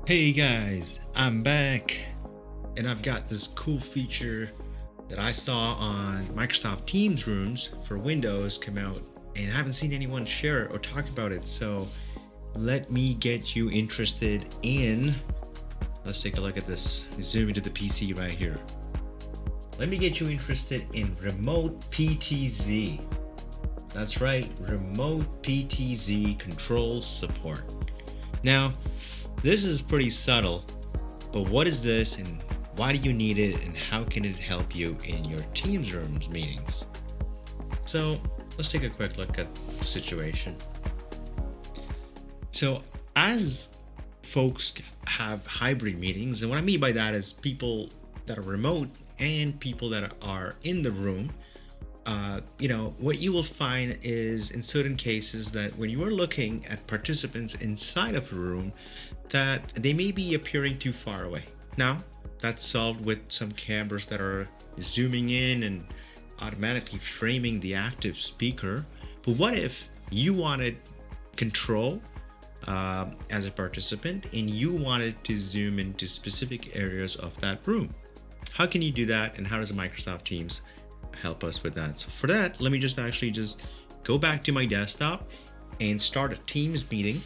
Hey guys, I'm back and I've got this cool feature that I saw on Microsoft Teams rooms for Windows come out, and I haven't seen anyone share it or talk about it. So let me get you interested in, let's take a look at this. Zoom into the PC right here. Let me get you interested in remote PTZ. That's right, remote PTZ controls support. Now, this is pretty subtle, but what is this and why do you need it and how can it help you in your Teams rooms meetings? So let's take a quick look at the situation. So as folks have hybrid meetings, and what I mean by that is people that are remote and people that are in the room, what you will find is in certain cases that when you are looking at participants inside of a room, that they may be appearing too far away. Now, that's solved with some cameras that are zooming in and automatically framing the active speaker. But what if you wanted control as a participant and you wanted to zoom into specific areas of that room? How can you do that, and how does Microsoft Teams help us with that? So for that, let me just go back to my desktop and start a Teams meeting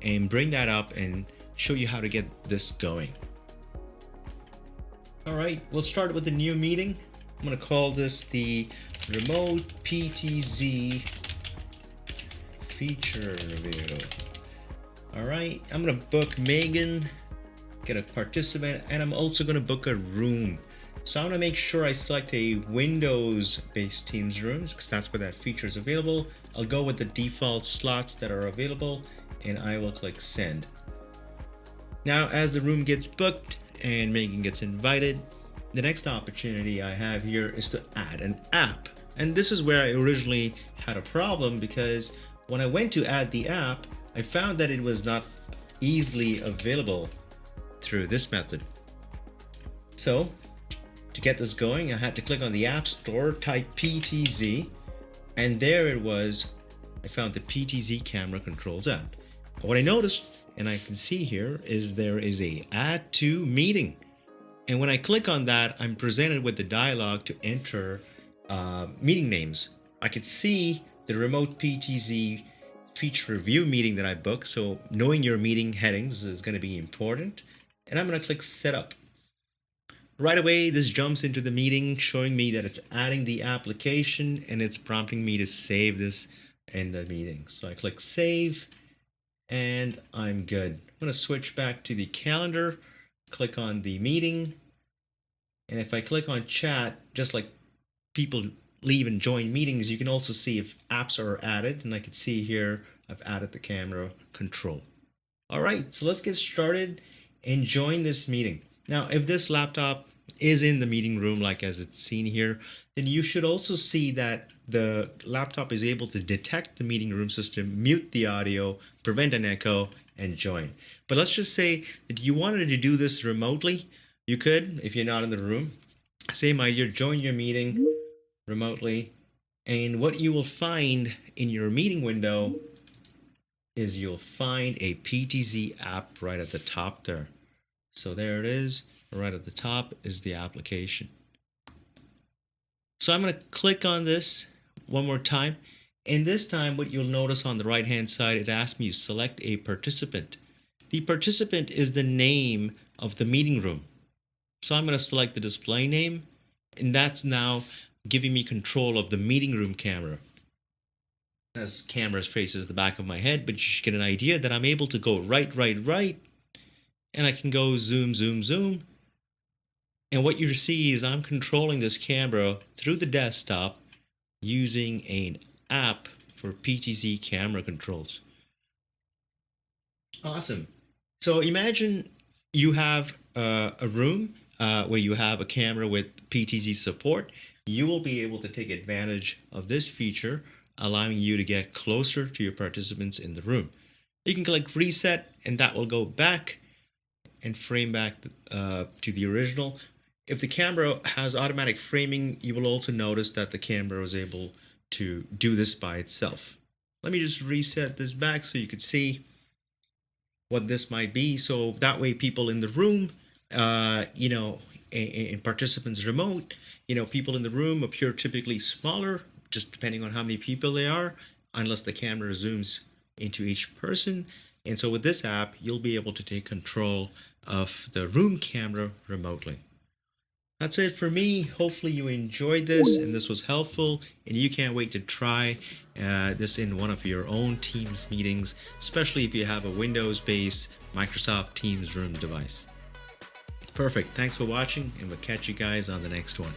and bring that up and show you how to get this going. All right, we'll start with the new meeting. I'm going to call this the remote PTZ feature review. All right, I'm going to book Megan, get a participant, and I'm also going to book a room. So I'm going to make sure I select a Windows-based Teams rooms because that's where that feature is available. I'll go with the default slots that are available and I will click send. Now, as the room gets booked and Megan gets invited, the next opportunity I have here is to add an app. And this is where I originally had a problem, because when I went to add the app, I found that it was not easily available through this method. So to get this going, I had to click on the App Store, type PTZ, and there it was. I found the PTZ Camera Controls app. What I noticed, and I can see here, is there is a Add to Meeting. And when I click on that, I'm presented with the dialog to enter meeting names. I could see the remote PTZ feature review meeting that I booked, so knowing your meeting headings is going to be important. And I'm going to click Setup. Right away, this jumps into the meeting, showing me that it's adding the application and it's prompting me to save this in the meeting. So I click Save and I'm good. I'm going to switch back to the calendar, click on the meeting, and if I click on chat, just like people leave and join meetings, you can also see if apps are added, and I can see here I've added the camera control. All right, so let's get started and join this meeting. Now, if this laptop is in the meeting room, like as it's seen here, then you should also see that the laptop is able to detect the meeting room system, mute the audio, prevent an echo, and join. But let's just say that you wanted to do this remotely. You could, if you're not in the room. Same idea, join your meeting remotely. And what you will find in your meeting window is you'll find a PTZ app right at the top there. So there it is, right at the top is the application. So I'm going to click on this one more time. And this time what you'll notice on the right hand side, it asks me to select a participant. The participant is the name of the meeting room. So I'm going to select the display name, and that's now giving me control of the meeting room camera. As camera faces the back of my head, but you should get an idea that I'm able to go right, and I can go zoom, zoom, zoom. And what you see is I'm controlling this camera through the desktop using an app for PTZ Camera Controls. Awesome. So imagine you have a room where you have a camera with PTZ support. You will be able to take advantage of this feature, allowing you to get closer to your participants in the room. You can click reset and that will go back and frame back to the original. If the camera has automatic framing, you will also notice that the camera was able to do this by itself. Let me just reset this back so you can see what this might be. So that way people in the room, and participants remote, people in the room appear typically smaller, just depending on how many people they are, unless the camera zooms into each person. And so with this app, you'll be able to take control of the room camera remotely. That's it for me. Hopefully you enjoyed this and this was helpful, and you can't wait to try this in one of your own Teams meetings, especially if you have a Windows-based Microsoft Teams room device. Perfect. Thanks for watching, and we'll catch you guys on the next one.